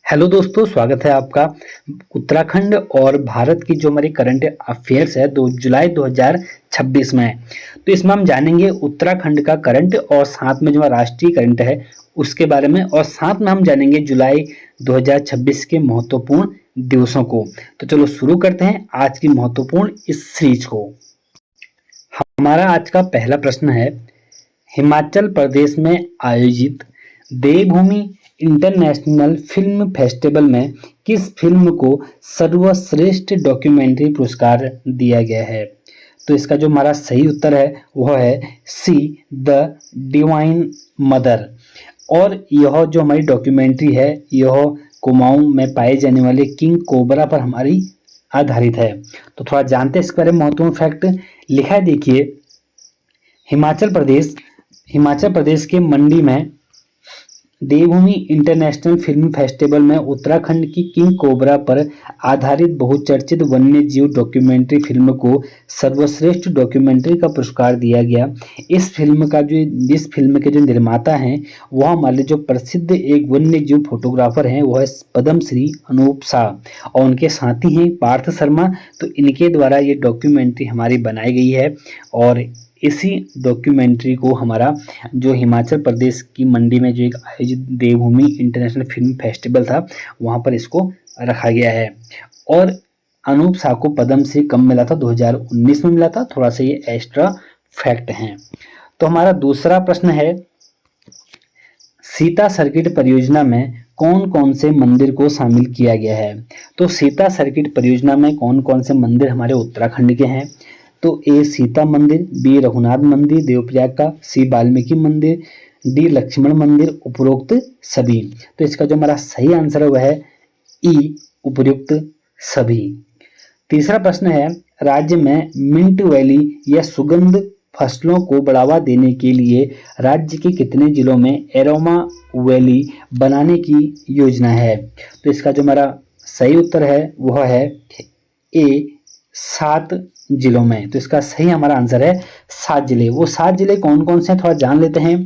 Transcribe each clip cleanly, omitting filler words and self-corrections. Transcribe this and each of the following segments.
Hello दोस्तों, स्वागत है आपका। उत्तराखंड और भारत की जो हमारी करंट अफेयर्स है 2 जुलाई 2026 में। तो इसमें हम जानेंगे उत्तराखंड का करंट और साथ में जो हमारा राष्ट्रीय करंट है उसके बारे में, और साथ में हम जानेंगे जुलाई 2026 के महत्वपूर्ण दिवसों को। तो चलो शुरू करते हैं आज की महत्वपूर्ण इस सीरीज को। हमारा आज का पहला प्रश्न है, हिमाचल प्रदेश में आयोजित देवभूमि इंटरनेशनल फिल्म फेस्टिवल में किस फिल्म को सर्वश्रेष्ठ डॉक्यूमेंट्री पुरस्कार दिया गया है? तो इसका जो हमारा सही उत्तर है वह है सी, द डिवाइन मदर। और यह जो हमारी डॉक्यूमेंट्री है यह कुमाऊं में पाए जाने वाले किंग कोबरा पर हमारी आधारित है। तो थोड़ा जानते हैं इसके बारे में महत्वपूर्ण फैक्ट। लिखा है, देखिए, हिमाचल प्रदेश के मंडी में देवभूमि इंटरनेशनल फिल्म फेस्टिवल में उत्तराखंड की किंग कोबरा पर आधारित बहुचर्चित वन्य जीव डॉक्यूमेंट्री फिल्म को सर्वश्रेष्ठ डॉक्यूमेंट्री का पुरस्कार दिया गया। इस फिल्म के जो निर्माता हैं वह हमारे जो प्रसिद्ध एक वन्य जीव फोटोग्राफर हैं वह पद्मश्री अनूप शाह, और उनके साथी हैं पार्थ शर्मा। तो इनके द्वारा ये डॉक्यूमेंट्री हमारी बनाई गई है, और इसी डॉक्यूमेंट्री को हमारा जो हिमाचल प्रदेश की मंडी में जो एक आयोजित देवभूमि इंटरनेशनल फिल्म फेस्टिवल था वहाँ पर इसको रखा गया है। और अनूप शाह को पद्म से कम मिला था, 2019 में मिला था। थोड़ा सा ये एक्स्ट्रा फैक्ट हैं। तो हमारा दूसरा प्रश्न है, सीता सर्किट परियोजना में कौन कौन से मंदिर को शामिल किया गया है? तो सीता सर्किट परियोजना में कौन कौन से मंदिर हमारे उत्तराखंड के हैं? तो ए सीता मंदिर, बी रघुनाथ मंदिर देवप्रयाग का, सी वाल्मीकि मंदिर, डी लक्ष्मण मंदिर, उपरोक्त सभी। तो इसका जो हमारा सही आंसर है वह है ई, उपयुक्त सभी। तीसरा प्रश्न है, राज्य में मिंट वैली या सुगंध फसलों को बढ़ावा देने के लिए राज्य के कितने जिलों में एरोमा वैली बनाने की योजना है? तो इसका जो हमारा सही उत्तर है वह है ए, 7 जिलों में। तो इसका सही हमारा आंसर है 7 जिले। वो 7 जिले कौन कौन से हैं थोड़ा जान लेते हैं।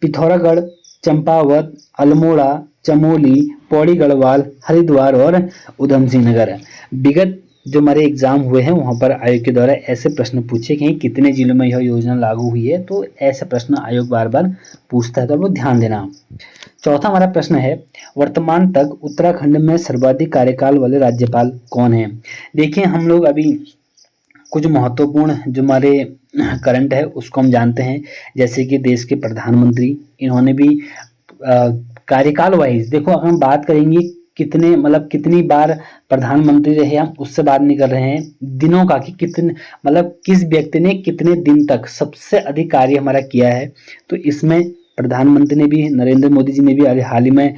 पिथौरागढ़, चंपावत, अल्मोड़ा, चमोली, पौड़ी गढ़वाल, हरिद्वार और उधम सिंह नगर। विगत जो हमारे एग्जाम हुए हैं वहां पर आयोग के द्वारा ऐसे प्रश्न पूछे गए कितने जिलों में यह योजना लागू हुई है। तो ऐसे प्रश्न आयोग बार बार पूछता है, तो वो ध्यान देना। चौथा हमारा प्रश्न है, वर्तमान तक उत्तराखंड में सर्वाधिक कार्यकाल वाले राज्यपाल कौन हैं? देखिए, हम लोग अभी कुछ महत्वपूर्ण जो हमारे करंट है उसको हम जानते हैं, जैसे कि देश के प्रधानमंत्री, इन्होंने भी कार्यकाल वाइज, देखो अगर हम बात करेंगे कितनी बार प्रधानमंत्री रहे, हम उससे बात नहीं कर रहे हैं दिनों का कि कितने किस व्यक्ति ने कितने दिन तक सबसे अधिक कार्य हमारा किया है। तो इसमें प्रधानमंत्री ने भी, नरेंद्र मोदी जी ने भी हाल ही में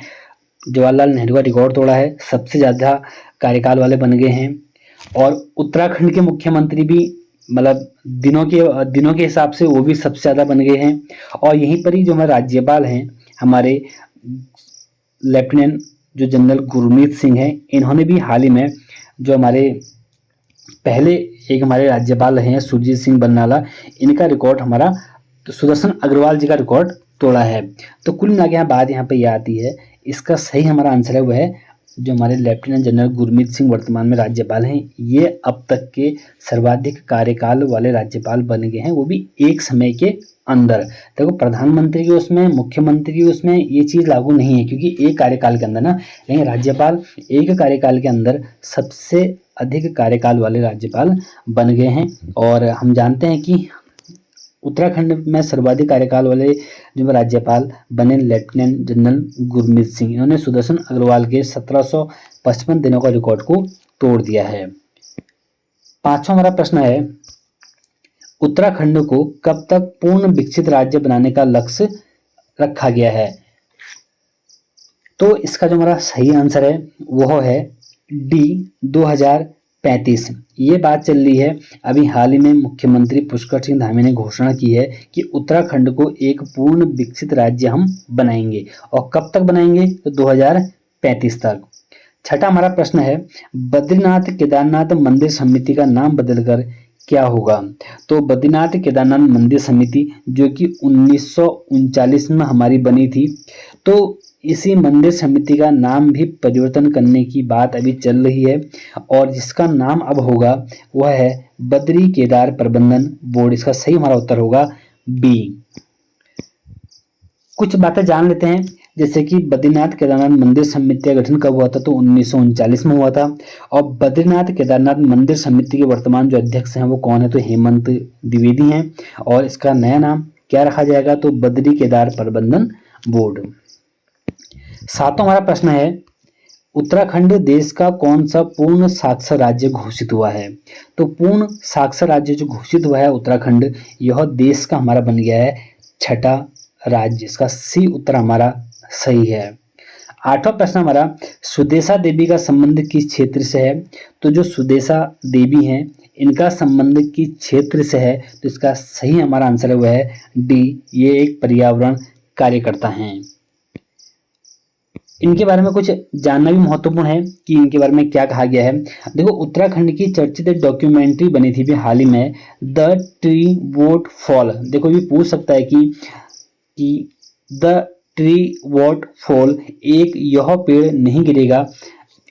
जवाहरलाल नेहरू का रिकॉर्ड तोड़ा है, सबसे कार्यकाल वाले बन गए हैं। और उत्तराखंड के मुख्यमंत्री भी दिनों के हिसाब से वो भी सबसे ज़्यादा बन गए हैं। और यहीं पर ही जो हमारे राज्यपाल हैं, हमारे लेफ्टिनेंट जो जनरल गुरमीत सिंह हैं, इन्होंने भी हाल ही में जो हमारे पहले एक हमारे राज्यपाल रहे हैं सुरजीत सिंह बरनाला, इनका रिकॉर्ड हमारा तो सुदर्शन अग्रवाल जी का रिकॉर्ड तोड़ा है। तो कुल मिला के बात यहाँ पे ये आती है, इसका सही हमारा आंसर है वह है जो हमारे लेफ्टिनेंट जनरल गुरमीत सिंह वर्तमान में राज्यपाल हैं, ये अब तक के सर्वाधिक कार्यकाल वाले राज्यपाल बन गए हैं, वो भी एक समय के अंदर। देखो, प्रधानमंत्री के उसमें, मुख्यमंत्री के उसमें ये चीज़ लागू नहीं है क्योंकि एक कार्यकाल के अंदर ना, लेकिन राज्यपाल एक कार्यकाल के अंदर सबसे अधिक कार्यकाल वाले राज्यपाल बन गए हैं। और हम जानते हैं कि उत्तराखंड में सर्वाधिक कार्यकाल वाले जो राज्यपाल बने लेफ्टिनेंट जनरल गुरमीत सिंह, इन्होंने सुदर्शन अग्रवाल के 1755 दिनों का रिकॉर्ड को तोड़ दिया है। पांचवा हमारा प्रश्न है, उत्तराखंड को कब तक पूर्ण विकसित राज्य बनाने का लक्ष्य रखा गया है? तो इसका जो हमारा सही आंसर है वह है डी, 2035। ये बात चल रही है, अभी हाल ही में मुख्यमंत्री पुष्कर सिंह धामी ने घोषणा की है कि उत्तराखंड को एक पूर्ण विकसित राज्य हम बनाएंगे। और कब तक बनाएंगे? तो 2035 तक। छठा हमारा प्रश्न है, बद्रीनाथ केदारनाथ मंदिर समिति का नाम बदलकर क्या होगा? तो बद्रीनाथ केदारनाथ मंदिर समिति जो कि 1939 में हमारी बनी थी, तो इसी मंदिर समिति का नाम भी परिवर्तन करने की बात अभी चल रही है और जिसका नाम अब होगा वह है बद्री केदार प्रबंधन बोर्ड। इसका सही हमारा उत्तर होगा बी। कुछ बातें जान लेते हैं, जैसे कि बद्रीनाथ केदारनाथ मंदिर समिति का गठन कब हुआ था, तो 1939 में हुआ था। और बद्रीनाथ केदारनाथ मंदिर समिति के वर्तमान जो अध्यक्ष हैं वो कौन है, तो हेमंत द्विवेदी हैं। और इसका नया नाम क्या रखा जाएगा, तो बद्री केदार प्रबंधन बोर्ड। सातवां हमारा प्रश्न है, उत्तराखंड देश का कौन सा पूर्ण साक्षर राज्य घोषित हुआ है। तो पूर्ण साक्षर राज्य जो घोषित हुआ है उत्तराखंड, यह देश का हमारा बन गया है छठा राज्य। इसका सी उत्तर हमारा सही है। आठवां प्रश्न हमारा, सुदेशा देवी का संबंध किस क्षेत्र से है। तो जो सुदेशा देवी हैं इनका संबंध किस क्षेत्र से है, तो इसका सही हमारा आंसर है वह है डी, ये एक पर्यावरण कार्यकर्ता हैं। इनके बारे में कुछ जानना भी महत्वपूर्ण है कि इनके बारे में क्या कहा गया है। देखो, उत्तराखंड की चर्चित डॉक्यूमेंट्री बनी थी भी हाल ही में, द ट्री वोट फॉल। देखो, ये पूछ सकता है कि द ट्री वोट फॉल, एक यह पेड़ नहीं गिरेगा,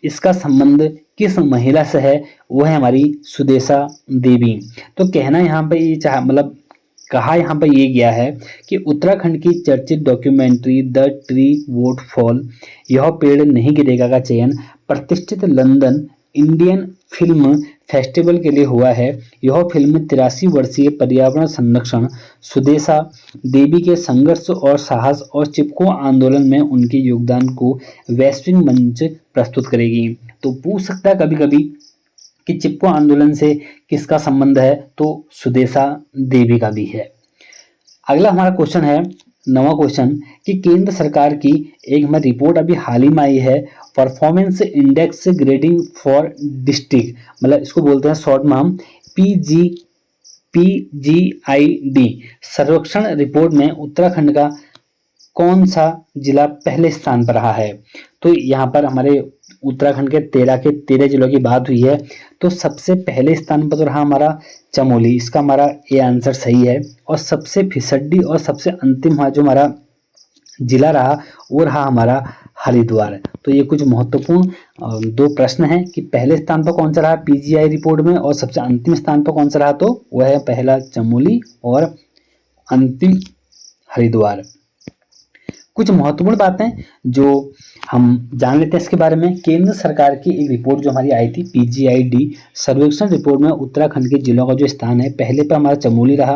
इसका संबंध किस महिला से है, वो है हमारी सुदेशा देवी। तो कहना यहाँ पे ये मतलब कहा यहाँ पर ये गया है कि उत्तराखंड की चर्चित documentary the tree vote fall, यह पेड़ नहीं गिरेगा का चयन प्रतिष्ठित लंदन इंडियन फिल्म फेस्टिवल के लिए हुआ है। यह फिल्म 83 वर्षीय पर्यावरण संरक्षण सुदेशा देवी के संघर्ष और साहस और चिपको आंदोलन में उनके योगदान को वैश्विक मंच प्रस्तुत करेगी। तो पूछ सकता है कभी कभी कि चिपको आंदोलन से किसका संबंध है, तो सुदेशा देवी का भी है। अगला हमारा क्वेश्चन है, नवा क्वेश्चन, कि केंद्र सरकार की एक हमारी रिपोर्ट अभी हाल ही में आई है, performance index grading for district, मतलब इसको बोलते हैं शॉर्ट में हम PGID सर्वेक्षण रिपोर्ट में उत्तराखंड का कौन सा जिला पहले स्थान पर रहा है। तो यहाँ पर हमारे उत्तराखंड के 13 के 13 जिलों की बात हुई है, तो सबसे पहले स्थान पर तो रहा हमारा चमोली, इसका हमारा ये आंसर सही है। और सबसे फिसड्डी और सबसे अंतिम जो हमारा जिला रहा वो रहा हमारा हरिद्वार। तो ये कुछ महत्वपूर्ण दो प्रश्न हैं कि पहले स्थान पर कौन सा रहा PGI रिपोर्ट में और सबसे अंतिम स्थान पर कौन सा रहा, तो वह है पहला चमोली और अंतिम हरिद्वार। कुछ महत्वपूर्ण बातें जो हम जान लेते हैं इसके बारे में। केंद्र सरकार की एक रिपोर्ट जो हमारी आई थी PGID सर्वेक्षण रिपोर्ट में उत्तराखंड के जिलों का जो स्थान है, पहले पर हमारा चमोली रहा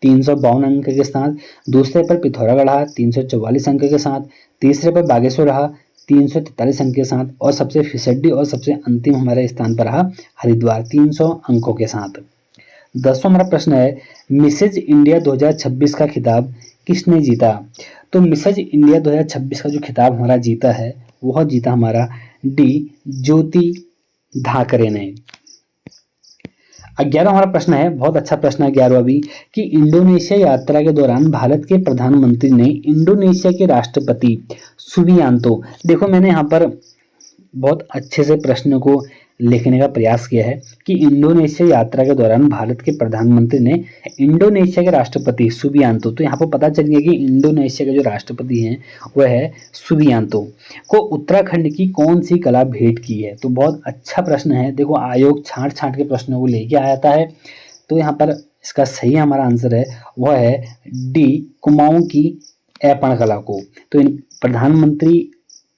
352 अंक के साथ, दूसरे पर पिथौरागढ़ रहा 344 अंक के साथ, तीसरे पर बागेश्वर रहा 343 अंक के साथ, और सबसे फिसड्डी और सबसे अंतिम हमारे स्थान पर रहा हरिद्वार 300 अंकों के साथ। 10वां हमारा प्रश्न है, मिसेज इंडिया 2026 का खिताब किसने जीता। तो मिसेज इंडिया 2026 का जो खिताब हमारा जीता है वह जीता हमारा डी, ज्योति धाकरे ने। 11वां हमारा प्रश्न है, बहुत अच्छा प्रश्न है 11वां भी, कि इंडोनेशिया यात्रा के दौरान भारत के प्रधानमंत्री ने इंडोनेशिया के राष्ट्रपति सुबियांतो, देखो मैंने यहाँ पर बहुत अच्छे से प्रश्न को लिखने का प्रयास किया है कि इंडोनेशिया यात्रा के दौरान भारत के प्रधानमंत्री ने इंडोनेशिया के राष्ट्रपति सुबियांतो, तो यहाँ पर पता चल गया कि इंडोनेशिया के जो राष्ट्रपति हैं वह है सुबियांतो, को उत्तराखंड की कौन सी कला भेंट की है। तो बहुत अच्छा प्रश्न है। देखो, आयोग छांट छांट के प्रश्नों को लेके आता है, तो यहाँ पर इसका सही हमारा आंसर है वह है डी, कुमाऊं की ऐपण कला को। तो प्रधानमंत्री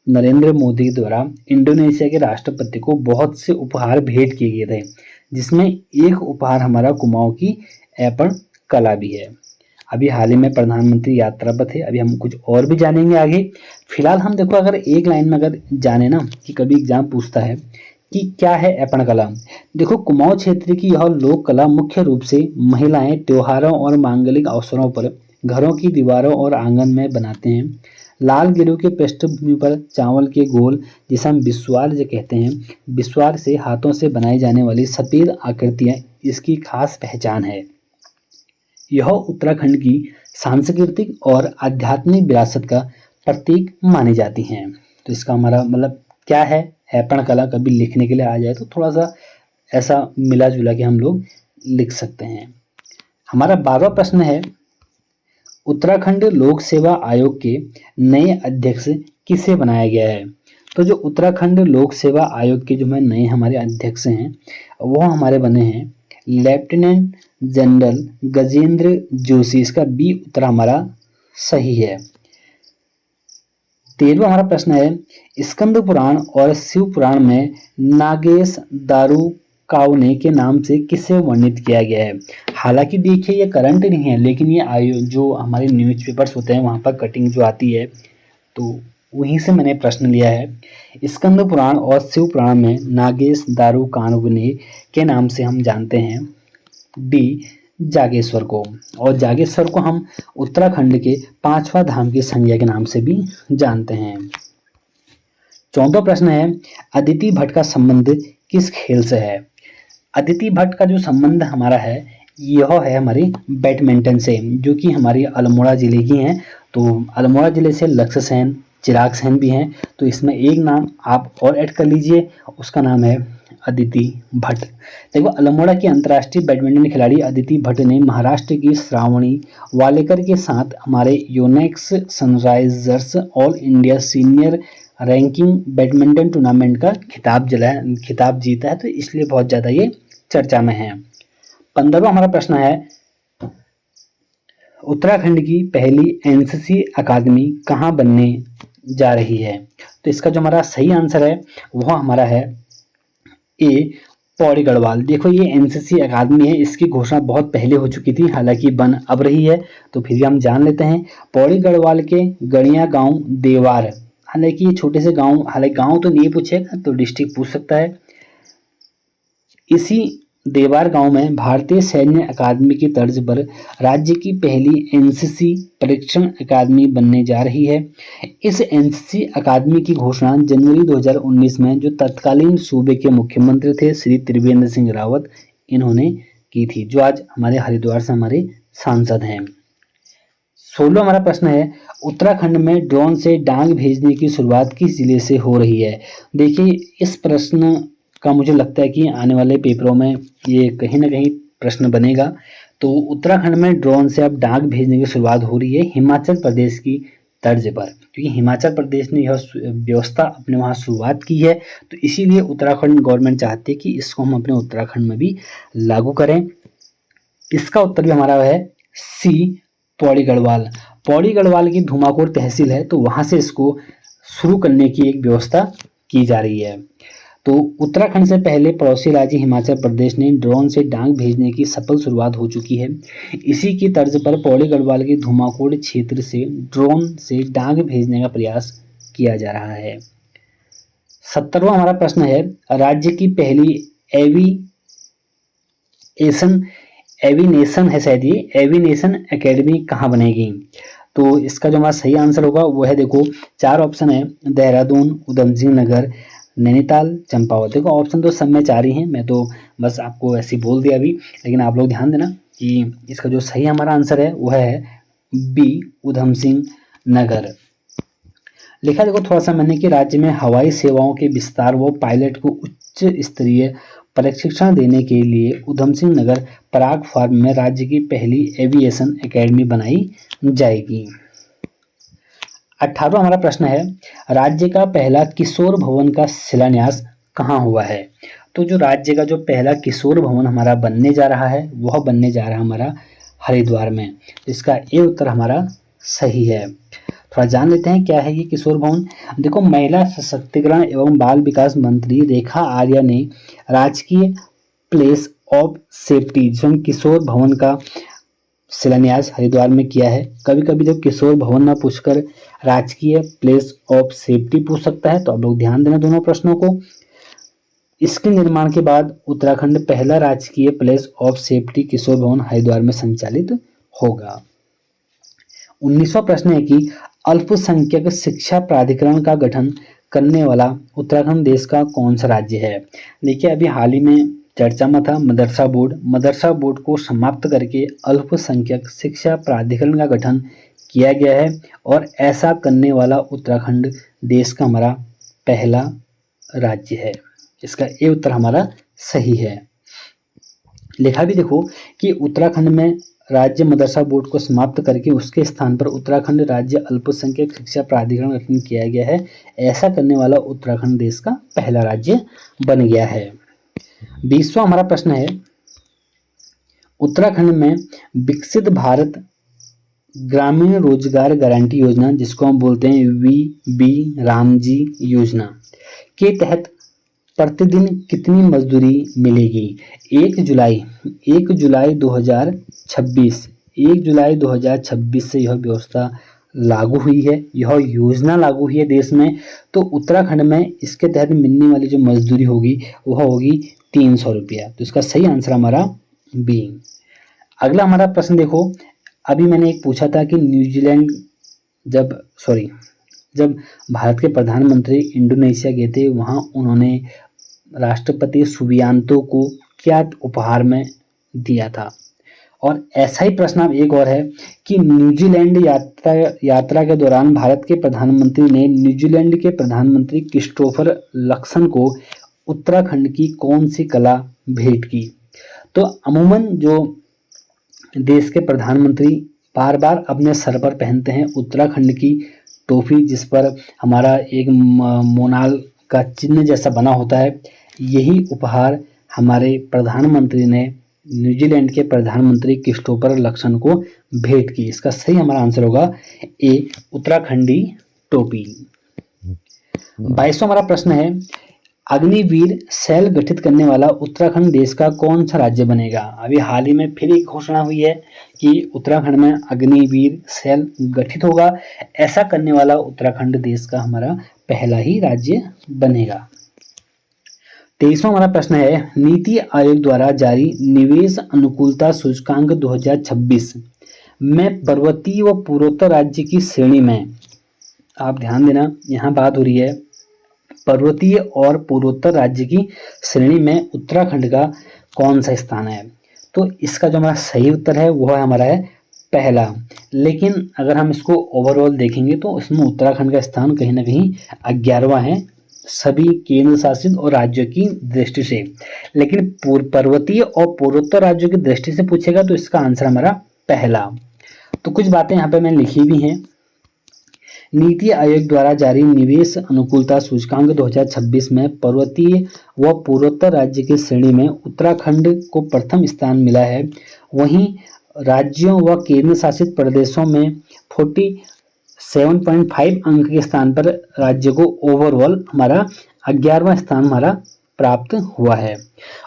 नरेंद्र मोदी द्वारा इंडोनेशिया के राष्ट्रपति को बहुत से उपहार भेंट किए गए थे, जिसमें एक उपहार हमारा कुमाऊं की ऐपण कला भी है। अभी हाल ही में प्रधानमंत्री यात्रा पर थे, अभी हम कुछ और भी जानेंगे आगे। फिलहाल हम देखो, अगर एक लाइन में अगर जाने ना कि कभी एग्जाम पूछता है कि क्या है ऐपण कला, देखो कुमाऊं क्षेत्र की यह लोक कला मुख्य रूप से महिलाएं त्योहारों और मांगलिक अवसरों पर घरों की दीवारों और आंगन में बनाते हैं। लाल गिरोह के पृष्ठभूमि पर चावल के गोल, जिसे हम बिस्वार जो कहते हैं, बिस्वार से हाथों से बनाई जाने वाली सफेद आकृतियां इसकी खास पहचान है। यह उत्तराखंड की सांस्कृतिक और आध्यात्मिक विरासत का प्रतीक मानी जाती हैं। तो इसका हमारा मतलब क्या है, ऐपण कला कभी लिखने के लिए आ जाए तो थोड़ा सा ऐसा मिला जुला के हम लोग लिख सकते हैं। हमारा 12वां प्रश्न है, उत्तराखंड लोक सेवा आयोग के नए अध्यक्ष किसे बनाया गया है? तो जो उत्तराखंड लोक सेवा आयोग के जो मैं नए हमारे अध्यक्ष हैं वो हमारे बने हैं लेफ्टिनेंट जनरल गजेंद्र जोशी। इसका बी उत्तर हमारा सही है। 13वां हमारा प्रश्न है स्कंद पुराण और शिव पुराण में नागेश दारू कावने के नाम से किसे वर्णित किया गया है? हालांकि देखिए ये करंट नहीं है, लेकिन ये आयो जो हमारे न्यूज़पेपर्स होते हैं वहाँ पर कटिंग जो आती है तो वहीं से मैंने प्रश्न लिया है। स्कंद पुराण और शिव पुराण में नागेश दारू कावने के नाम से हम जानते हैं डी जागेश्वर को, और जागेश्वर को हम उत्तराखंड के 5वां धाम की संज्ञा के नाम से भी जानते हैं। 14वां प्रश्न है अदिति भट्ट का संबंध किस खेल से है? अदिति भट्ट का जो संबंध हमारा है यह है हमारी बैडमिंटन से, जो कि हमारी अल्मोड़ा जिले की हैं। तो अल्मोड़ा जिले से लक्ष्य सेन चिराग सेन भी हैं, तो इसमें एक नाम आप और ऐड कर लीजिए, उसका नाम है अदिति भट्ट। देखो अल्मोड़ा की अंतर्राष्ट्रीय बैडमिंटन खिलाड़ी अदिति भट्ट ने महाराष्ट्र की श्रावणी वालेकर के साथ हमारे Yonex Sunrisers all India senior ranking badminton tournament का खिताब जीता है, तो इसलिए बहुत ज़्यादा ये चर्चा में है। 15वां हमारा प्रश्न है उत्तराखंड की पहली एनसीसी अकादमी कहाँ बनने जा रही है? तो इसका जो हमारा सही आंसर है वह हमारा है ए पौड़ी गढ़वाल। देखो ये एनसीसी अकादमी है, इसकी घोषणा बहुत पहले हो चुकी थी, हालांकि बन अब रही है, तो फिर भी हम जान लेते हैं। पौड़ी गढ़वाल के गड़िया गांव देवार, हालांकि ये छोटे से गांव, हालांकि गांव तो नहीं पूछेगा तो डिस्ट्रिक्ट पूछ सकता है। इसी देवार गांव में भारतीय सैन्य अकादमी की तर्ज पर राज्य की पहली एनसीसी प्रशिक्षण अकादमी बनने जा रही है। इस एनसीसी अकादमी की घोषणा जनवरी 2019 में जो तत्कालीन सूबे के मुख्यमंत्री थे श्री त्रिवेंद्र सिंह रावत, इन्होंने की थी, जो आज हमारे हरिद्वार से हमारे सांसद हैं। 16वां हमारा प्रश्न है उत्तराखंड में ड्रोन से डांग भेजने की शुरुआत किस जिले से हो रही है? देखिए इस प्रश्न का मुझे लगता है कि आने वाले पेपरों में ये कहीं ना कहीं प्रश्न बनेगा। तो उत्तराखंड में ड्रोन से अब डाक भेजने की शुरुआत हो रही है हिमाचल प्रदेश की तर्ज पर, क्योंकि हिमाचल प्रदेश ने यह व्यवस्था अपने वहाँ शुरुआत की है, तो इसीलिए उत्तराखंड गवर्नमेंट चाहती है कि इसको हम अपने उत्तराखंड में भी लागू करें। इसका उत्तर भी हमारा है सी पौड़ी गढ़वाल। पौड़ी गढ़वाल की धुमाकोर तहसील है, तो वहाँ से इसको शुरू करने की एक व्यवस्था की जा रही है। तो उत्तराखंड से पहले पड़ोसी राज्य हिमाचल प्रदेश ने ड्रोन से डांग भेजने की सफल शुरुआत हो चुकी है। इसी की तर्ज पर पौड़ी गढ़वाल के धुमाकोड़ क्षेत्र से ड्रोन से डांग भेजने का प्रयास किया जा रहा है। 70वां हमारा प्रश्न है राज्य की पहली एविनेशन है शायद ये एविनेशन एकेडमी कहाँ बनेगी? तो इसका जो हमारा सही आंसर होगा वो है, देखो 4 ऑप्शन है देहरादून, उधम सिंह नगर, नैनीताल, चंपावत। देखो ऑप्शन तो सब में 4 ही हैं, मैं तो बस आपको ऐसे ही बोल दिया अभी, लेकिन आप लोग ध्यान देना कि इसका जो सही हमारा आंसर है वह है बी उधम सिंह नगर। लिखा देखो थोड़ा सा मैंने कि राज्य में हवाई सेवाओं के विस्तार व पायलट को उच्च स्तरीय प्रशिक्षण देने के लिए उधम सिंह नगर पराग फार्म में राज्य की पहली एविएशन एकेडमी बनाई जाएगी। 18वां हमारा प्रश्न है राज्य का पहला किशोर भवन का शिलान्यास कहाँ हुआ है? तो जो राज्य का जो पहला किशोर भवन हमारा बनने जा रहा है वह बनने जा रहा है हमारा हरिद्वार में, इसका ए उत्तर हमारा सही है। थोड़ा जान लेते हैं क्या है ये किशोर भवन। देखो महिला सशक्तिकरण एवं बाल विकास मंत्री रेखा आर्या ने राजकीय प्लेस ऑफ सेफ्टी जो किशोर भवन का शिलान्यास हरिद्वार में किया है। कभी कभी जब किशोर भवन ना पूछकर राजकीय प्लेस ऑफ सेफ्टी पूछ सकता है, तो आप लोग ध्यान देना दोनों प्रश्नों को। इसके निर्माण के बाद उत्तराखंड पहला राजकीय प्लेस ऑफ सेफ्टी किशोर भवन हरिद्वार में संचालित होगा। 19वां प्रश्न है कि अल्पसंख्यक शिक्षा प्राधिकरण का गठन करने वाला उत्तराखंड देश का कौन सा राज्य है? देखिए अभी हाल ही में चर्चा में था मदरसा बोर्ड को समाप्त करके अल्पसंख्यक शिक्षा प्राधिकरण का गठन किया गया है, और ऐसा करने वाला उत्तराखंड देश का हमारा पहला राज्य है। इसका ए उत्तर हमारा सही है। लिखा भी देखो कि उत्तराखंड में राज्य मदरसा बोर्ड को समाप्त करके उसके स्थान पर उत्तराखंड राज्य अल्पसंख्यक शिक्षा प्राधिकरण गठन किया गया है। ऐसा करने वाला उत्तराखंड देश का पहला राज्य बन गया है। 20वां हमारा प्रश्न है, उत्तराखंड में विकसित भारत ग्रामीण रोजगार गारंटी योजना, जिसको हम बोलते हैं वीबी रामजी योजना, के तहत प्रतिदिन कितनी मजदूरी मिलेगी? 1 जुलाई 2026 से यह व्यवस्था लागू हुई है, यह योजना लागू हुई है देश में। तो उत्तराखंड में इसके तहत मिलने वाली जो मजदूरी होगी वह होगी 300 रुपया। तो इसका सही आंसर हमारा बी। अगला हमारा प्रश्न देखो, अभी मैंने एक पूछा था कि न्यूजीलैंड जब भारत के प्रधानमंत्री इंडोनेशिया गए थे, वहाँ उन्होंने राष्ट्रपति सुबियांतो को क्या उपहार में दिया था। और ऐसा ही प्रश्न अब एक और है कि न्यूजीलैंड यात्रा के दौरान भारत के प्रधानमंत्री ने न्यूजीलैंड के प्रधानमंत्री क्रिस्टोफर लक्सन को उत्तराखंड की कौन सी कला भेंट की? तो अमूमन जो देश के प्रधानमंत्री बार बार अपने सर पर पहनते हैं उत्तराखंड की टोपी, जिस पर हमारा एक मोनाल का चिन्ह जैसा बना होता है। यही उपहार हमारे प्रधानमंत्री ने न्यूजीलैंड के प्रधानमंत्री क्रिस्टोफर लक्सन को भेंट की। इसका सही हमारा आंसर होगा ए, उत्तराखंडी टोपी। 22वां हमारा प्रश्न है, अग्निवीर सेल गठित करने वाला उत्तराखंड देश का कौन सा राज्य बनेगा? अभी हाल ही में फिर एक घोषणा हुई है कि उत्तराखंड में अग्निवीर सेल गठित होगा। ऐसा करने वाला उत्तराखंड देश का हमारा पहला ही राज्य बनेगा। 23वां हमारा प्रश्न है, नीति आयोग द्वारा जारी निवेश अनुकूलता सूचकांक 2026 में पर्वतीय व पूर्वोत्तर राज्य की श्रेणी में, आप ध्यान देना यहाँ बात हो रही है पर्वतीय और पूर्वोत्तर राज्य की श्रेणी में उत्तराखंड का कौन सा स्थान है? तो इसका जो हमारा सही उत्तर है वह हमारा है पहला। लेकिन अगर हम इसको ओवरऑल देखेंगे तो इसमें उत्तराखंड का स्थान कहीं ना कहीं 11वां है सभी केंद्र शासित और राज्यों की दृष्टि से। लेकिन पर्वतीय और पूर्वोत्तर राज्यों की दृष्टि से पूछेगा तो इसका आंसर हमारा पहला। तो कुछ बातें यहाँ पे मैंने लिखी भी हैं। नीति आयोग द्वारा जारी निवेश अनुकूलता सूचकांक 2026 में पर्वतीय व पूर्वोत्तर राज्य की श्रेणी में उत्तराखंड को प्रथम स्थान मिला है। वहीं राज्यों व केंद्र शासित प्रदेशों में 47.5 अंक के स्थान पर राज्य को ओवरऑल हमारा 11वां स्थान हमारा प्राप्त हुआ है।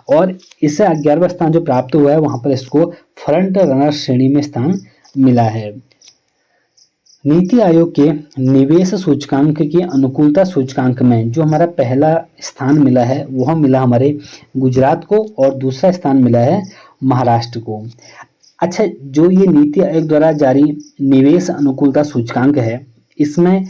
और इससे 11वां स्थान जो प्राप्त हुआ है वहां पर इसको फ्रंट रनर श्रेणी में स्थान मिला है। नीति आयोग के निवेश सूचकांक के अनुकूलता सूचकांक में जो हमारा पहला स्थान मिला है वह मिला हमारे गुजरात को और दूसरा स्थान मिला है महाराष्ट्र को। अच्छा, जो ये नीति आयोग द्वारा जारी निवेश अनुकूलता सूचकांक है इसमें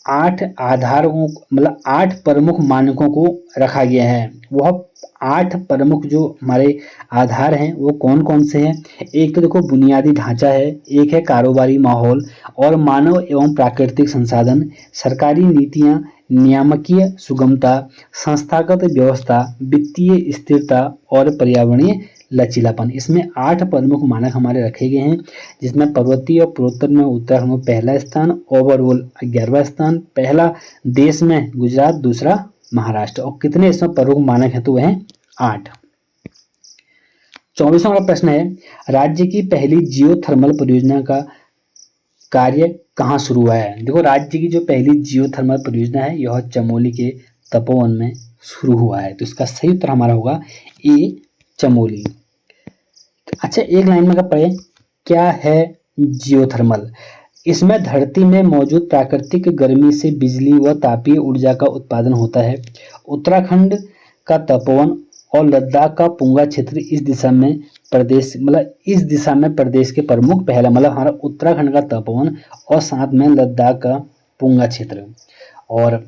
8 आधारों मतलब 8 प्रमुख मानकों को रखा गया है। वह 8 प्रमुख जो हमारे आधार हैं वो कौन कौन से हैं? एक तो देखो बुनियादी ढांचा है, एक है कारोबारी माहौल और मानव एवं प्राकृतिक संसाधन, सरकारी नीतियां, नियामकीय सुगमता, संस्थागत व्यवस्था, वित्तीय स्थिरता और पर्यावरणीय लचीलापन। इसमें 8 प्रमुख मानक हमारे रखे गए हैं, जिसमें पर्वतीय और पूर्वोत्तर में उत्तराखंड में पहला स्थान, ओवरऑल 11वां स्थान, पहला देश में गुजरात, दूसरा महाराष्ट्र। और कितने इसमें प्रमुख मानक हैं? तो वह 8। 24वां प्रश्न है, राज्य की पहली जियोथर्मल परियोजना का कार्य कहाँ शुरू हुआ है? देखो, राज्य की जो पहली जियोथर्मल परियोजना है यह चमोली के तपोवन में शुरू हुआ है। तो इसका सही उत्तर हमारा होगा ए, चमोली। अच्छा, एक लाइन में पढ़े, क्या है जियोथर्मल? इसमें धरती में मौजूद प्राकृतिक गर्मी से बिजली व तापीय ऊर्जा का उत्पादन होता है। उत्तराखंड का तपोवन और लद्दाख का पुंगा क्षेत्र इस दिशा में प्रदेश के प्रमुख पहला, मतलब हमारा उत्तराखंड का तपोवन और साथ में लद्दाख का पुंगा क्षेत्र। और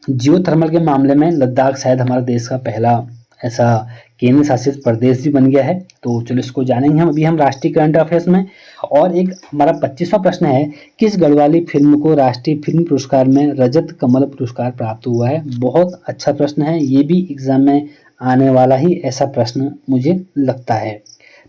जियोथर्मल के मामले में लद्दाख शायद हमारा देश का पहला ऐसा केंद्र शासित प्रदेश भी बन गया है। तो चलो इसको जानेंगे हम अभी हम राष्ट्रीय करंट अफेयर्स में। और एक हमारा 25वां प्रश्न है, किस गढ़वाली फिल्म को राष्ट्रीय फिल्म पुरस्कार में रजत कमल पुरस्कार प्राप्त हुआ है? बहुत अच्छा प्रश्न है, ये भी एग्जाम में आने वाला ही ऐसा प्रश्न मुझे लगता है।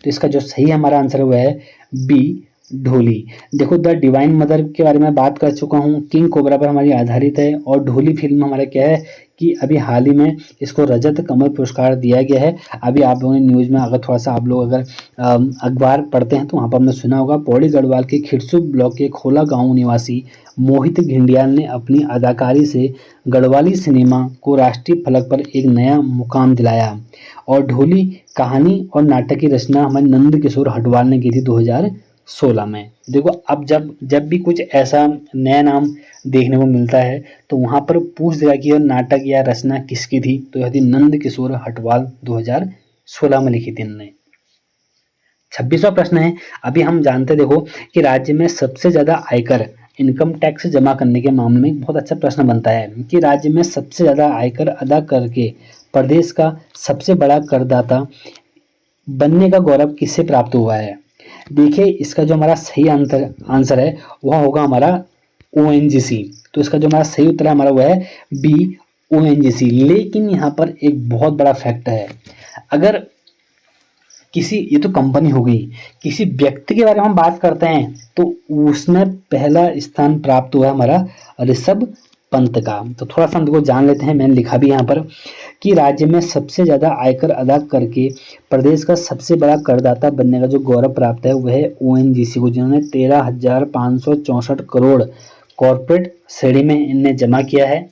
तो इसका जो सही हमारा आंसर है वह है बी, ढोली। देखो द डिवाइन मदर के बारे में बात कर चुका हूँ, किंग कोबरा पर हमारी आधारित है, और ढोली फिल्म हमारा क्या है कि अभी हाल ही में इसको रजत कमल पुरस्कार दिया गया है। अभी आप लोगों ने न्यूज़ में अगर थोड़ा सा आप लोग अगर अखबार पढ़ते हैं तो वहाँ पर हमने सुना होगा, पौड़ी गढ़वाल के खिरसू ब्लॉक के खोला गांव निवासी मोहित घिंडियाल ने अपनी अदाकारी से गढ़वाली सिनेमा को राष्ट्रीय फलक पर एक नया मुकाम दिलाया। और ढोली कहानी और नाटक की रचना हमारे नंद किशोर हटवाल ने की थी 2016 में। देखो अब जब जब भी कुछ ऐसा नया नाम देखने को मिलता है तो वहाँ पर पूछ देगा कि यह नाटक या रचना किसकी थी, तो यह थी नंद किशोर हटवाल, 2016 में लिखी थी इन्होंने। 26वां प्रश्न है, अभी हम जानते देखो कि राज्य में सबसे ज्यादा आयकर इनकम टैक्स जमा करने के मामले में बहुत अच्छा प्रश्न बनता है कि राज्य में सबसे ज्यादा आयकर अदा करके प्रदेश का सबसे बड़ा करदाता बनने का गौरव किससे प्राप्त हुआ है। देखिए इसका जो हमारा सही आंसर है वह होगा हमारा ओएनजीसी। तो इसका जो हमारा सही उत्तर है हमारा वह है बी, ओएनजीसी। लेकिन यहाँ पर एक बहुत बड़ा फैक्ट है, अगर किसी, ये तो कंपनी हो गई, किसी व्यक्ति के बारे में हम बात करते हैं तो उसमें पहला स्थान प्राप्त हुआ हमारा ऋषभ पंत का। तो थोड़ा सा हम देखो जान लेते हैं, मैंने लिखा भी यहाँ पर कि राज्य में सबसे ज्यादा आयकर अदा करके प्रदेश का सबसे बड़ा करदाता बनने का जो गौरव प्राप्त है वह ओएनजीसी को, जिन्होंने 13,564 करोड़ कॉरपोरेट श्रेणी में इनने जमा किया है।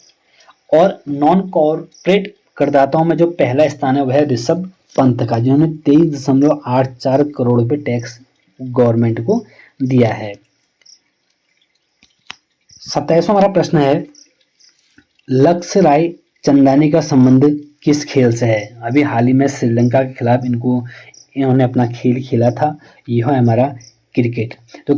और नॉन कॉरपोरेट करदाताओं में जो पहला स्थान है वह है ऋषभ पंत का, जिन्होंने 23.84 करोड़ रुपए टैक्स गवर्नमेंट को दिया है। 27वां हमारा प्रश्न है, लक्ष्य राय चंदानी का संबंध किस खेल से है। अभी हाल ही में श्रीलंका के खिलाफ इन्होंने अपना खेल खेला था, यह है हमारा क्रिकेट। तो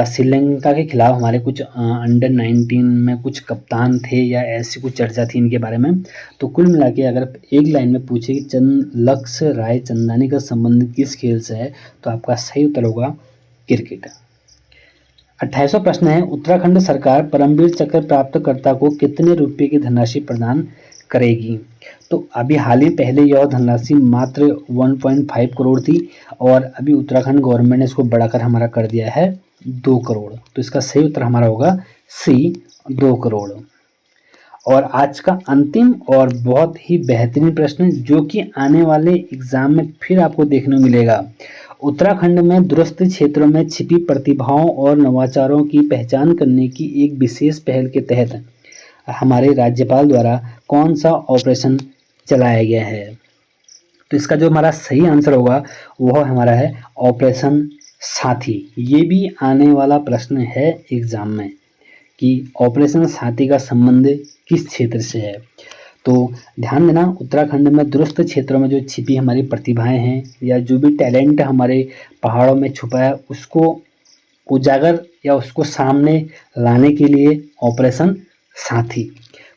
श्रीलंका के खिलाफ हमारे कुछ अंडर 19 में कुछ कप्तान थे या ऐसी कुछ चर्चा थी इनके बारे में। तो कुल मिला के अगर एक लाइन में पूछे कि लक्ष्य राय चंदानी का संबंध किस खेल से है तो आपका सही उत्तर होगा क्रिकेट। 28वां प्रश्न है, उत्तराखंड सरकार परमवीर चक्र प्राप्तकर्ता को कितने रुपए की धनराशि प्रदान करेगी। तो अभी हाल ही पहले यह धनराशि मात्र 1.5 करोड़ थी और अभी उत्तराखंड गवर्नमेंट ने इसको बढ़ाकर हमारा कर दिया है 2 करोड़। तो इसका सही उत्तर हमारा होगा सी, 2 करोड़। और आज का अंतिम और बहुत ही बेहतरीन प्रश्न जो कि आने वाले एग्जाम में फिर आपको देखने को मिलेगा, उत्तराखंड में दूरस्थ क्षेत्रों में छिपी प्रतिभाओं और नवाचारों की पहचान करने की एक विशेष पहल के तहत हमारे राज्यपाल द्वारा कौन सा ऑपरेशन चलाया गया है। तो इसका जो हमारा सही आंसर होगा वह हमारा है ऑपरेशन साथी। ये भी आने वाला प्रश्न है एग्जाम में कि ऑपरेशन साथी का संबंध किस क्षेत्र से है। तो ध्यान देना, उत्तराखंड में दूरस्थ क्षेत्रों में जो छिपी हमारी प्रतिभाएं हैं या जो भी टैलेंट हमारे पहाड़ों में छुपा है उसको उजागर या उसको सामने लाने के लिए ऑपरेशन साथी।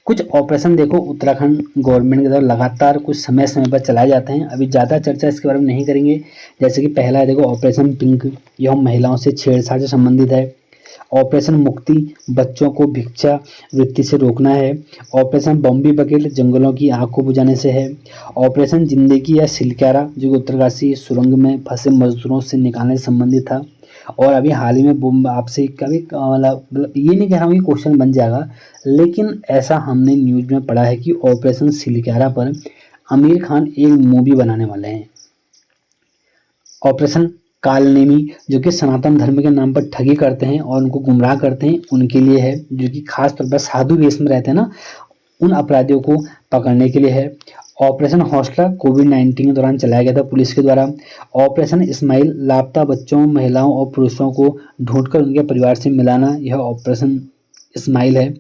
कुछ ऑपरेशन देखो उत्तराखंड गवर्नमेंट के द्वारा लगातार कुछ समय समय पर चलाए जाते हैं, अभी ज़्यादा चर्चा इसके बारे में नहीं करेंगे। जैसे कि पहला है देखो ऑपरेशन पिंक, यह महिलाओं से छेड़छाड़ से संबंधित है। ऑपरेशन मुक्ति, बच्चों को भिक्षा वृत्ति से रोकना है। ऑपरेशन बॉम्बे बकेट, जंगलों की आग को बुझाने से है। ऑपरेशन जिंदगी या सिलक्यारा, जो उत्तरकाशी सुरंग में फंसे मजदूरों से निकालने से संबंधित था। और अभी हाल ही में आपसे कभी मतलब ये नहीं कह रहा हूँ कि क्वेश्चन बन जाएगा, लेकिन ऐसा हमने न्यूज में पढ़ा है कि ऑपरेशन सिलक्यारा पर आमिर खान एक मूवी बनाने वाले हैं। ऑपरेशन कालनेमी, जो कि सनातन धर्म के नाम पर ठगी करते हैं और उनको गुमराह करते हैं, उनके लिए है। जो कि खास तौर पर साधु वेश में रहते हैं ना, उन अपराधियों को पकड़ने के लिए है। ऑपरेशन हौसला कोविड-19 के दौरान चलाया गया था पुलिस के द्वारा। ऑपरेशन इस्माइल, लापता बच्चों, महिलाओं और पुरुषों को ढूंढकर उनके परिवार से मिलाना, यह ऑपरेशन इस्माइल है।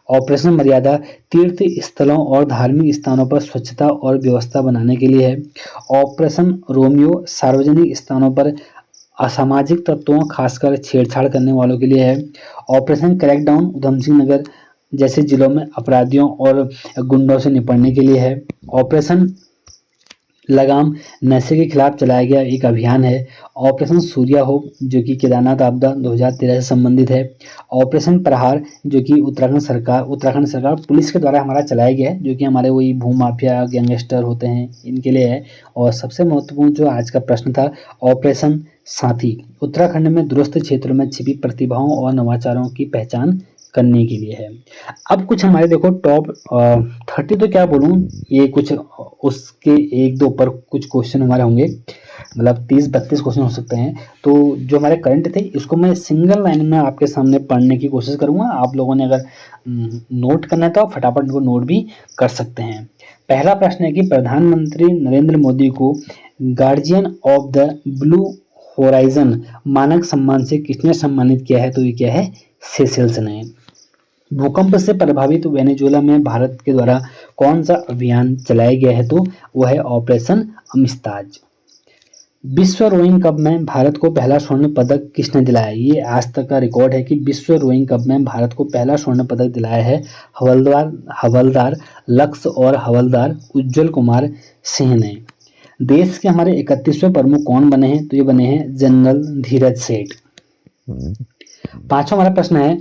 ऑपरेशन मर्यादा, तीर्थ स्थलों और धार्मिक स्थानों पर स्वच्छता और व्यवस्था बनाने के लिए है। ऑपरेशन रोमियो, सार्वजनिक स्थानों पर असामाजिक तत्वों खासकर छेड़छाड़ करने वालों के लिए है। ऑपरेशन क्रैकडाउन, उधमसिंह नगर जैसे जिलों में अपराधियों और गुंडों से निपटने के लिए है। ऑपरेशन लगाम नशे के खिलाफ चलाया गया एक अभियान है। ऑपरेशन सूर्या होप जो कि केदारनाथ आपदा 2013 से संबंधित है। ऑपरेशन प्रहार जो कि उत्तराखंड सरकार पुलिस के द्वारा हमारा चलाया गया है, जो कि हमारे वही भू माफिया गैंगस्टर होते हैं इनके लिए है। और सबसे महत्वपूर्ण जो आज का प्रश्न था, ऑपरेशन साथी उत्तराखंड में दूरस्थ क्षेत्रों में छिपी प्रतिभाओं और नवाचारों की पहचान करने के लिए है। अब कुछ हमारे देखो टॉप 30 तो क्या बोलूँ, ये कुछ उसके एक दो ऊपर कुछ क्वेश्चन हमारे होंगे, मतलब 30-32 क्वेश्चन हो सकते हैं। तो जो हमारे करंट थे इसको मैं सिंगल लाइन में आपके सामने पढ़ने की कोशिश करूंगा। आप लोगों ने अगर नोट करना है तो आप फटाफट इनको नोट भी कर सकते हैं। पहला प्रश्न है कि प्रधानमंत्री नरेंद्र मोदी को guardian of the blue horizon मानक सम्मान से किसने सम्मानित किया है? तो ये क्या है? सेशेल्स ने। भूकंप से प्रभावित वेनेजुएला में भारत के द्वारा कौन सा अभियान चलाया गया है? तो वह है ऑपरेशन अमिस्ताज। विश्व रोइंग कप में भारत को पहला स्वर्ण पदक किसने दिलाया? ये आज तक का रिकॉर्ड है कि विश्व रोइंग कप में भारत को पहला स्वर्ण पदक दिलाया है हवलदार लक्ष्य और हवलदार उज्जवल कुमार सिंह ने। देश के हमारे 31वें प्रमुख कौन बने हैं? तो ये बने हैं जनरल धीरज सेठ। पांचवा हमारा प्रश्न है,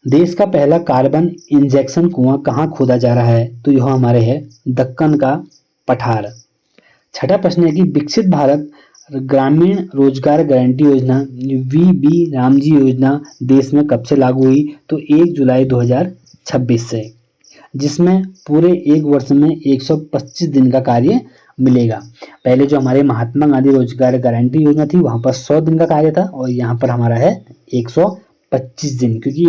देश का पहला कार्बन इंजेक्शन कुआं कहाँ खोदा जा रहा है? तो यह हमारे है दक्कन का पठार। छठा प्रश्न है कि विकसित भारत ग्रामीण रोजगार गारंटी योजना वीबी रामजी योजना देश में कब से लागू हुई? तो 1 जुलाई 2026 से, जिसमें पूरे एक वर्ष में 125 दिन का कार्य मिलेगा। पहले जो हमारे महात्मा गांधी रोजगार गारंटी योजना थी वहां पर 100 दिन का कार्य था और यहाँ पर हमारा है 125 दिन, क्योंकि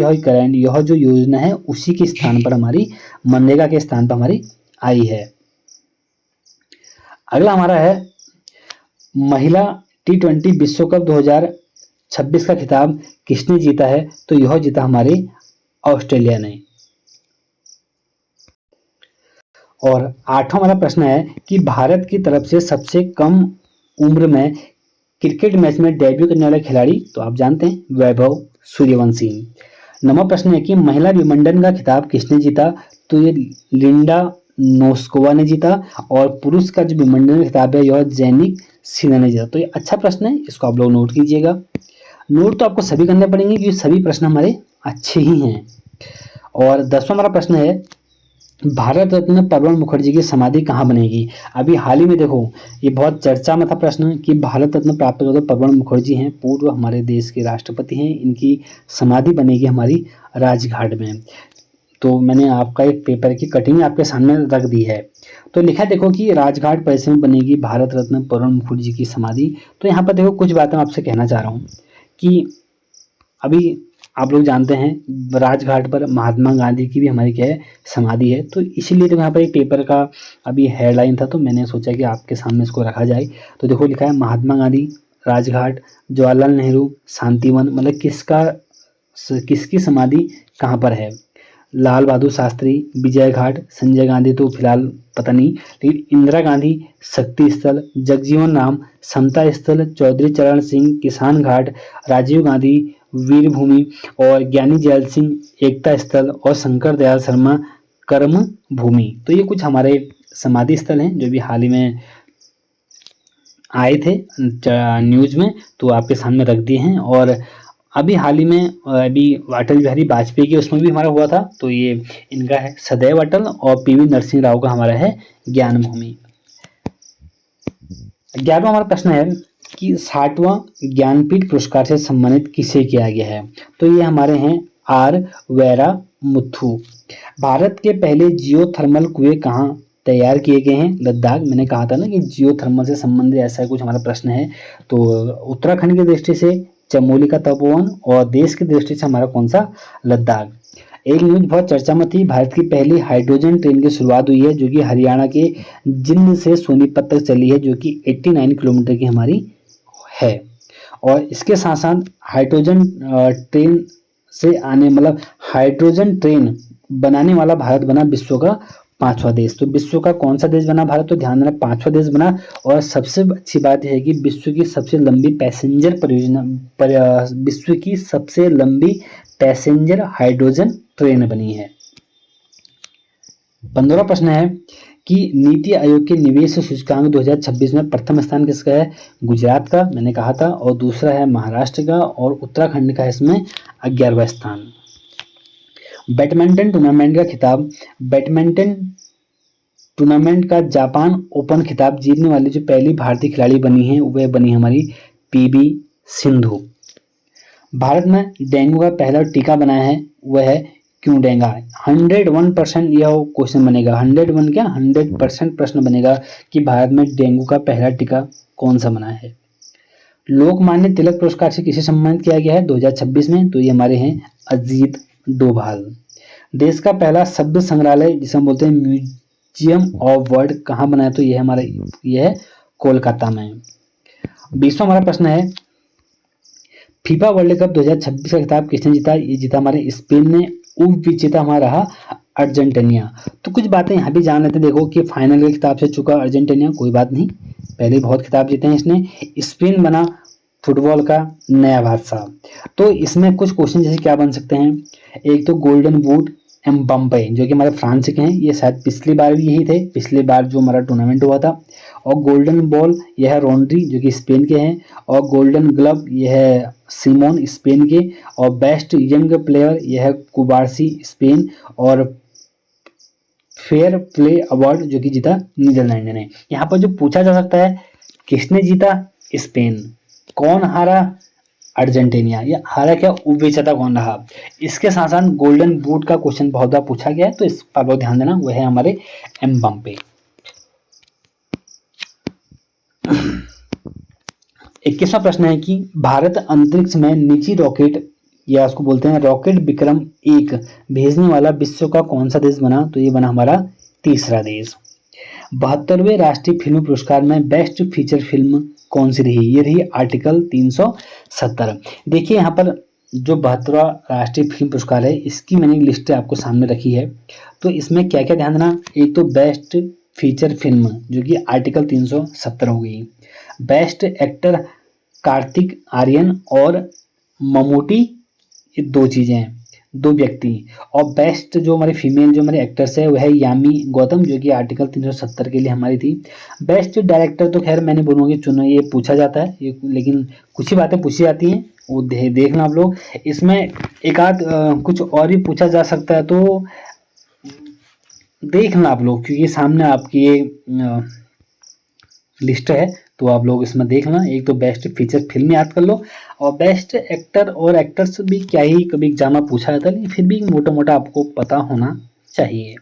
यह जो योजना है उसी के स्थान पर हमारी मनरेगा के स्थान पर हमारी आई है। अगला हमारा है महिला T20 विश्व कप 2026 का खिताब किसने जीता है? तो यह जीता हमारे ऑस्ट्रेलिया ने। और आठवां हमारा प्रश्न है कि भारत की तरफ से सबसे कम उम्र में क्रिकेट मैच में डेब्यू करने वाला खिलाड़ी? तो आप जानते हैं वैभव सूर्यवंशी। नवा प्रश्न है कि महिला विंबलडन का खिताब किसने जीता? तो ये लिंडा नोस्कोवा ने जीता। और पुरुष का जो विंबलडन का खिताब है यह जेनिक सिन्हा ने जीता। तो ये अच्छा प्रश्न है, इसको आप लोग नोट कीजिएगा। नोट तो आपको सभी करने पड़ेंगे क्योंकि सभी प्रश्न हमारे अच्छे ही हैं। और 10वां हमारा प्रश्न है, भारत रत्न प्रणब मुखर्जी की समाधि कहाँ बनेगी? अभी हाल ही में देखो ये बहुत चर्चा में था प्रश्न कि भारत रत्न प्राप्त करते प्रणब मुखर्जी हैं, पूर्व हमारे देश के राष्ट्रपति हैं, इनकी समाधि बनेगी हमारी राजघाट में। तो मैंने आपका एक पेपर की कटिंग आपके सामने रख दी है। तो लिखा देखो कि राजघाट परिसर में बनेगी भारत रत्न प्रणब मुखर्जी की समाधि। तो यहाँ पर देखो कुछ बातें मैं आपसे कहना चाह रहा हूँ कि अभी आप लोग जानते हैं राजघाट पर महात्मा गांधी की भी हमारी क्या है समाधि है। तो इसीलिए तो यहाँ पर एक पेपर का अभी हेडलाइन था, तो मैंने सोचा कि आपके सामने इसको रखा जाए। तो देखो लिखा है महात्मा गांधी राजघाट, जवाहरलाल नेहरू शांतिवन, मतलब किसकी समाधि कहाँ पर है? लाल बहादुर शास्त्री विजय घाट, संजय गांधी तो फिलहाल पता नहीं, लेकिन इंदिरा गांधी शक्ति स्थल, जगजीवन राम समता स्थल, चौधरी चरण सिंह किसान घाट, राजीव गांधी वीर भूमि और ज्ञानी जैल सिंह एकता स्थल और शंकर दयाल शर्मा कर्म भूमि। तो ये कुछ हमारे समाधि स्थल हैं जो भी हाल ही में आए थे न्यूज में, तो आपके सामने रख दिए हैं। और अभी हाल ही में अभी अटल बिहारी वाजपेयी के उसमें भी हमारा हुआ था, तो ये इनका है सदैव अटल और पीवी नरसिंह राव का हमारा है ज्ञान भूमि। 11वां हमारा प्रश्न है कि 60वां ज्ञानपीठ पुरस्कार से सम्मानित किसे किया गया है? तो ये हमारे हैं आर वेरा मुथु। भारत के पहले जियोथर्मल कुएं कहाँ तैयार किए गए हैं? लद्दाख। मैंने कहा था ना कि जियोथर्मल से संबंधित ऐसा कुछ हमारा प्रश्न है। तो उत्तराखंड की दृष्टि से चमोली का तपोवन और देश की दृष्टि से हमारा कौन सा? लद्दाख। एक न्यूज बहुत चर्चा में थी, भारत की पहली हाइड्रोजन ट्रेन की शुरुआत हुई है जो कि हरियाणा के जिंद से सोनीपत तक चली है, जो कि 89 किलोमीटर की हमारी है। और इसके साथ साथ हाइड्रोजन ट्रेन से आने मतलब हाइड्रोजन ट्रेन बनाने वाला भारत बना विश्व का 5वां देश। तो विश्व का कौन सा देश बना भारत? तो ध्यान देना 5वां देश बना। और सबसे अच्छी बात यह है कि विश्व की सबसे लंबी विश्व की सबसे लंबी पैसेंजर हाइड्रोजन ट्रेन बनी है। 15वां प्रश्न है कि नीति आयोग के निवेश सूचकांक 2026 में प्रथम स्थान किसका है? गुजरात का, मैंने कहा था, और दूसरा है महाराष्ट्र का, और उत्तराखंड का है इसमें 11वां स्थान। बैडमिंटन टूर्नामेंट का खिताब, बैडमिंटन टूर्नामेंट का जापान ओपन खिताब जीतने वाली जो पहली भारतीय खिलाड़ी बनी है वह बनी हमारी पीवी सिंधु। भारत में डेंगू का पहला टीका बनाया है वह है क्यूडेंगा। 101% यह क्वेश्चन बनेगा, 101 क्या 100% प्रश्न बनेगा कि भारत में डेंगू का पहला टीका कौन सा बना है। लोकमान्य तिलक पुरस्कार से किसे सम्मानित किया गया है 2026 में? तो ये हमारे हैं अजीत डोभाल। देश का पहला शब्द संग्रहालय जिसे हम बोलते हैं म्यूजियम ऑफ वर्ड कहाँ बना है? तो यह हमारा यह है कोलकाता में। 20वां हमारा प्रश्न है फीफा वर्ल्ड कप 2026 का खिताब किसने जीता? ये जीता हमारे स्पेन ने। उप विजेता हमारा रहा अर्जेंटीना। तो कुछ बातें यहाँ भी जान लेते, देखो कि फाइनल के खिताब से चुका अर्जेंटीना, कोई बात नहीं, पहले बहुत खिताब जीते हैं इसने। स्पेन बना फुटबॉल का नया बादशाह। तो इसमें कुछ क्वेश्चन जैसे क्या बन सकते हैं, एक तो गोल्डन बूट एम्बाप्पे जो कि हमारे फ्रांस के हैं, ये शायद पिछली बार भी यही थे, पिछली बार जो हमारा टूर्नामेंट हुआ था। और गोल्डन बॉल यह है रोड्री जो कि स्पेन के हैं, और गोल्डन ग्लव यह है सिमोन स्पेन के, और बेस्ट यंग प्लेयर यह है कुबारसी स्पेन, और फेयर प्ले अवार्ड जो कि जीता नीदरलैंड ने। यहाँ पर जो पूछा जा सकता है किसने जीता? स्पेन। कौन हारा? अर्जेंटीना। या हारा क्या? उपविजेता कौन रहा? इसके साथ साथ गोल्डन बूट का क्वेश्चन बहुत बार पूछा गया है, तो इस पर बहुत ध्यान देना, वह है हमारे एम्बाप्पे। 21वां प्रश्न है कि भारत अंतरिक्ष में निजी रॉकेट या उसको बोलते हैं रॉकेट विक्रम 1 भेजने वाला विश्व का कौन सा देश बना? तो ये बना हमारा तीसरा देश। 72वें राष्ट्रीय फिल्म पुरस्कार में बेस्ट फीचर फिल्म कौन सी रही? ये रही आर्टिकल 370। देखिए यहाँ पर जो 72वां राष्ट्रीय फिल्म पुरस्कार है इसकी मैंने लिस्ट आपको सामने रखी है। तो इसमें क्या क्या ध्यान देना, एक तो बेस्ट फीचर फिल्म जो कि आर्टिकल 370 हो गई। बेस्ट एक्टर कार्तिक आर्यन और ममूटी, ये दो चीजें हैं, दो व्यक्ति। और बेस्ट जो हमारी फीमेल जो हमारे एक्टर्स है वह है यामी गौतम जो कि आर्टिकल 370 के लिए हमारी थी। बेस्ट डायरेक्टर तो खैर मैंने बोलूँगी चुनो, ये पूछा जाता है ये, लेकिन कुछ ही बातें पूछी जाती हैं, वो देखना आप लोग। इसमें एक आध कुछ और भी पूछा जा सकता है, तो देखना आप लोग, क्योंकि सामने आपकी ये लिस्ट है, तो आप लोग इसमें देखना। एक तो बेस्ट फीचर फिल्म याद कर लो, और बेस्ट एक्टर और एक्टर्स भी क्या ही कभी एग्जाम में पूछा जाता है, लेकिन फिर भी मोटा मोटा आपको पता होना चाहिए।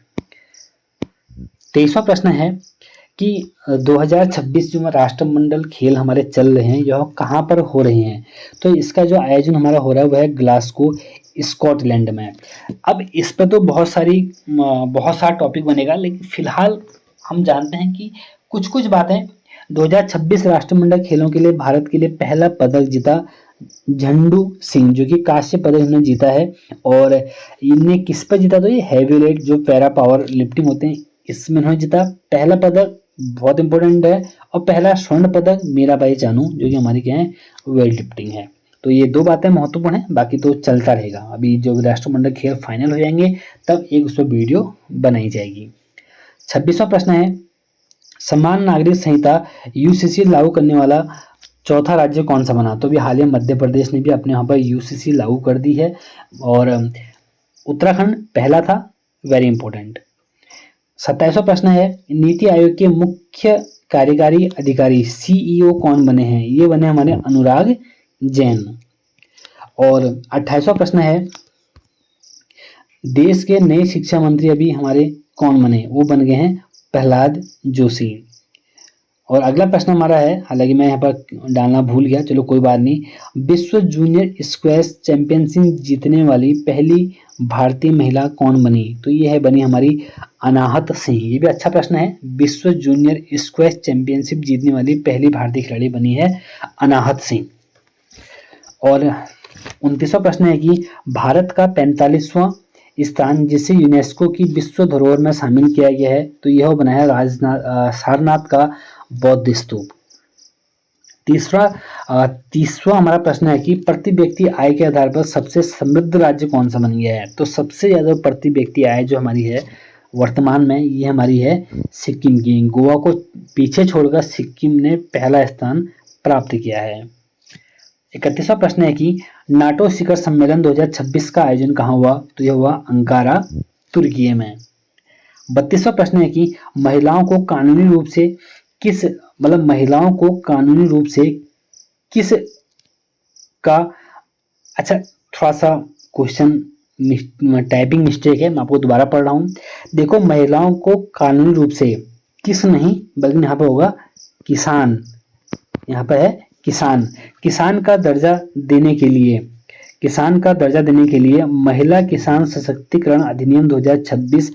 23वां प्रश्न है कि 2026 जो राष्ट्रमंडल खेल हमारे चल रहे हैं यह कहाँ पर हो रहे हैं? तो इसका जो आयोजन हमारा हो रहा है वह है ग्लासगो स्कॉटलैंड में। अब इस पर तो बहुत सारा टॉपिक बनेगा, लेकिन फिलहाल हम जानते हैं कि कुछ कुछ बातें। 2026 राष्ट्रमंडल खेलों के लिए भारत के लिए पहला पदक जीता झंडू सिंह जो कि कांस्य पदक इन्होंने जीता है। और इनने किस पर जीता? तो ये हैवी वेट जो पैरा पावर लिफ्टिंग होते हैं इसमें इन्होंने जीता पहला पदक, बहुत इंपॉर्टेंट है। और पहला स्वर्ण पदक मीराबाई चानू जो कि हमारी क्या है वेट लिफ्टिंग है। तो ये दो बातें महत्वपूर्ण है, बाकी तो चलता रहेगा। अभी जो राष्ट्रमंडल खेल फाइनल हो जाएंगे तब एक उस पर वीडियो बनाई जाएगी। 26वां प्रश्न है समान नागरिक संहिता यूसीसी लागू करने वाला चौथा राज्य कौन सा बना? तो भी हाल ही मध्य प्रदेश ने भी अपने यहाँ पर यूसीसी लागू कर दी है, और उत्तराखंड पहला था, वेरी इंपॉर्टेंट। 27वां प्रश्न है नीति आयोग के मुख्य कार्यकारी अधिकारी सीईओ कौन बने हैं? ये बने हमारे अनुराग जैन। और 28वां प्रश्न है देश के नए शिक्षा मंत्री अभी हमारे कौन बने? वो बन गए हैं प्रहलाद जोशी। और अगला प्रश्न हमारा है, हालांकि मैं यहाँ पर डालना भूल गया, चलो कोई बात नहीं। विश्व जूनियर स्क्वैश चैंपियनशिप जीतने वाली पहली भारतीय महिला कौन बनी? तो ये है बनी हमारी अनाहत सिंह। ये भी अच्छा प्रश्न है, विश्व जूनियर स्क्वैश चैंपियनशिप जीतने वाली पहली भारतीय खिलाड़ी बनी है अनाहत सिंह। और 29वां प्रश्न है कि भारत का 45वां स्थान जिसे यूनेस्को की विश्व धरोहर में शामिल किया गया है, तो यह बना है सारनाथ का बौद्ध स्तूप। तीसवा हमारा प्रश्न है कि प्रति व्यक्ति आय के आधार पर सबसे समृद्ध राज्य कौन सा बन गया है? तो सबसे ज्यादा प्रति व्यक्ति आय जो हमारी है वर्तमान में ये हमारी है सिक्किम की। गोवा को पीछे छोड़कर सिक्किम ने पहला स्थान प्राप्त किया है। 31वां प्रश्न है कि नाटो शिखर सम्मेलन 2026 का आयोजन कहाँ हुआ? तो यह हुआ अंकारा, तुर्की में। 32वां प्रश्न है कि महिलाओं को कानूनी रूप से किस का, अच्छा थोड़ा सा क्वेश्चन टाइपिंग मिस्टेक है, मैं आपको दोबारा पढ़ रहा हूँ। देखो, महिलाओं को कानूनी रूप से किस नहीं बल्कि यहाँ पर होगा किसान, यहाँ पर है किसान का दर्जा देने के लिए महिला किसान सशक्तिकरण अधिनियम 2026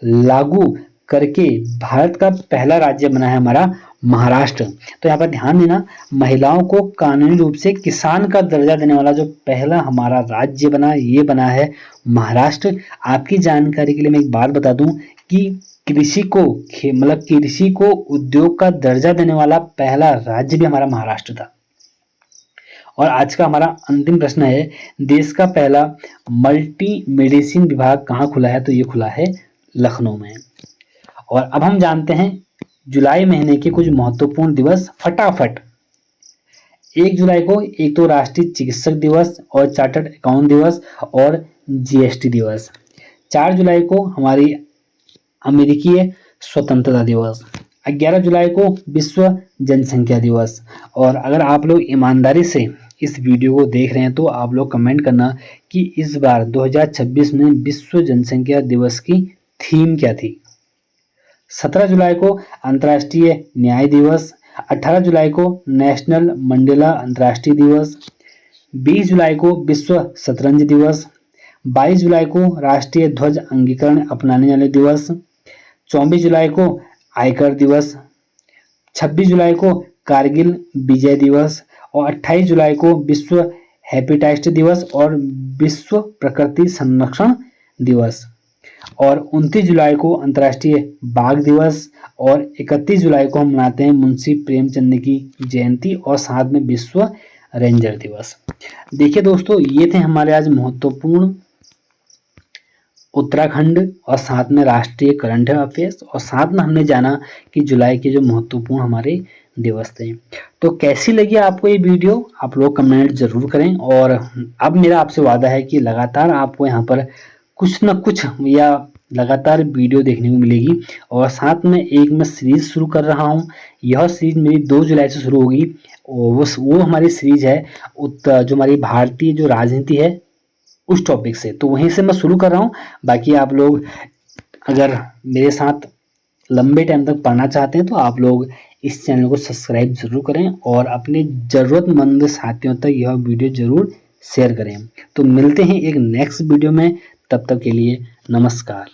लागू करके भारत का पहला राज्य बना है हमारा महाराष्ट्र। तो यहाँ पर ध्यान देना, महिलाओं को कानूनी रूप से किसान का दर्जा देने वाला जो पहला हमारा राज्य बना, ये बना है महाराष्ट्र। आपकी जानकारी के लिए मैं एक बात बता दूं कि कृषि को उद्योग का दर्जा देने वाला पहला राज्य भी हमारा महाराष्ट्र था। और आज का हमारा अंतिम प्रश्न है, देश का पहला मल्टी मेडिसिन विभाग कहाँ खुला है? तो ये खुला है लखनऊ में। और अब हम जानते हैं जुलाई महीने के कुछ महत्वपूर्ण दिवस फटाफट। 1 जुलाई को एक तो राष्ट्रीय चिकित्सक दिवस और चार्टर्ड अकाउंट दिवस और जीएसटी दिवस। 4 जुलाई को हमारी अमेरिकी स्वतंत्रता दिवस। 11 जुलाई को विश्व जनसंख्या दिवस। और अगर आप लोग ईमानदारी से इस वीडियो को देख रहे हैं तो आप लोग कमेंट करना कि इस बार 2026 में विश्व जनसंख्या दिवस की थीम क्या थी। 17 जुलाई को अंतर्राष्ट्रीय न्याय दिवस। 18 जुलाई को नेशनल मंडेला अंतर्राष्ट्रीय दिवस। 20 जुलाई को विश्व शतरंज दिवस। 22 जुलाई को राष्ट्रीय ध्वज अंगीकरण अपनाने वाले दिवस। 24 जुलाई को आयकर दिवस। 26 जुलाई को कारगिल विजय दिवस और 28 जुलाई को विश्व हेपेटाइटिस दिवस और विश्व प्रकृति संरक्षण दिवस और 29 जुलाई को अंतर्राष्ट्रीय बाघ दिवस और 31 जुलाई को हम मनाते हैं मुंशी प्रेमचंद की जयंती और साथ में विश्व रेंजर दिवस। देखिए दोस्तों, ये थे हमारे आज महत्वपूर्ण उत्तराखंड और साथ में राष्ट्रीय करंट अफेयर्स और साथ में हमने जाना कि जुलाई के जो महत्वपूर्ण हमारे दिवस थे। तो कैसी लगी आपको ये वीडियो? आप लोग कमेंट जरूर करें। और अब मेरा आपसे वादा है कि लगातार आपको यहाँ पर कुछ न कुछ या लगातार वीडियो देखने को मिलेगी। और साथ में एक मैं सीरीज शुरू कर रहा हूँ। यह सीरीज मेरी 2 जुलाई से शुरू होगी। वो हमारी सीरीज है जो हमारी भारतीय जो राजनीति है उस टॉपिक से, तो वहीं से मैं शुरू कर रहा हूँ। बाकी आप लोग अगर मेरे साथ लंबे टाइम तक पढ़ना चाहते हैं तो आप लोग इस चैनल को सब्सक्राइब जरूर करें और अपने ज़रूरतमंद साथियों तक यह वीडियो जरूर शेयर करें। तो मिलते हैं एक नेक्स्ट वीडियो में, तब तक के लिए नमस्कार।